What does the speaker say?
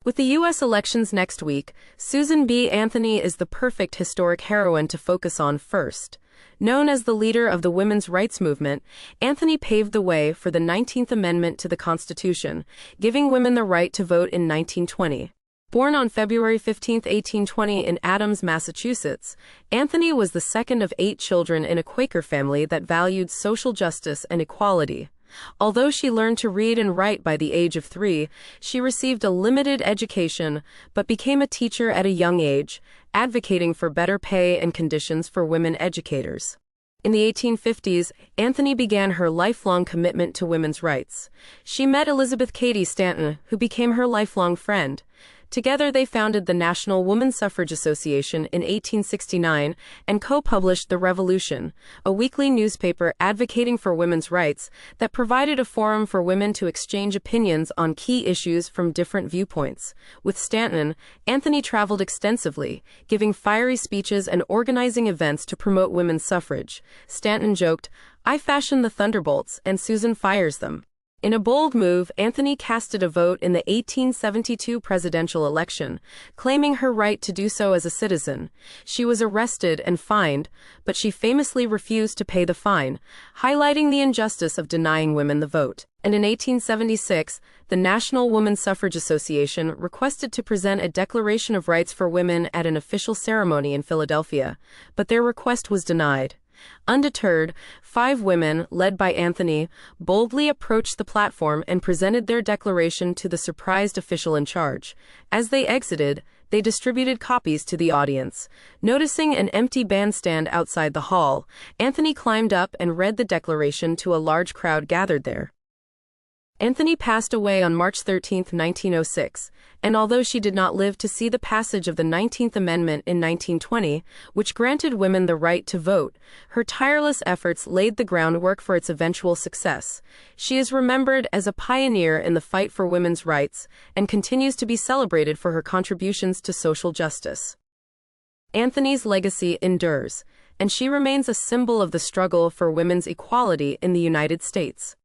With the U.S. elections next week, Susan B. Anthony is the perfect historic heroine to focus on first. Known as the leader of the women's rights movement, Anthony paved the way for the 19th Amendment to the Constitution, giving women the right to vote in 1920. Born on February 15, 1820 in Adams, Massachusetts, Anthony was the second of 8 children in a Quaker family that valued social justice and equality. Although she learned to read and write by the age of 3, she received a limited education but became a teacher at a young age, advocating for better pay and conditions for women educators. In the 1850s, Anthony began her lifelong commitment to women's rights. She met Elizabeth Cady Stanton, who became her lifelong friend. Together they founded the National Woman Suffrage Association in 1869 and co-published The Revolution, a weekly newspaper advocating for women's rights that provided a forum for women to exchange opinions on key issues from different viewpoints. With Stanton, Anthony traveled extensively, giving fiery speeches and organizing events to promote women's suffrage. Stanton joked, "I fashion the thunderbolts and Susan fires them." In a bold move, Anthony casted a vote in the 1872 presidential election, claiming her right to do so as a citizen. She was arrested and fined, but she famously refused to pay the fine, highlighting the injustice of denying women the vote. And in 1876, the National Woman Suffrage Association requested to present a Declaration of Rights for Women at an official ceremony in Philadelphia, but their request was denied. Undeterred, 5 women, led by Anthony, boldly approached the platform and presented their declaration to the surprised official in charge. As they exited, they distributed copies to the audience. Noticing an empty bandstand outside the hall, Anthony climbed up and read the declaration to a large crowd gathered there. Anthony passed away on March 13, 1906, and although she did not live to see the passage of the 19th Amendment in 1920, which granted women the right to vote, her tireless efforts laid the groundwork for its eventual success. She is remembered as a pioneer in the fight for women's rights and continues to be celebrated for her contributions to social justice. Anthony's legacy endures, and she remains a symbol of the struggle for women's equality in the United States.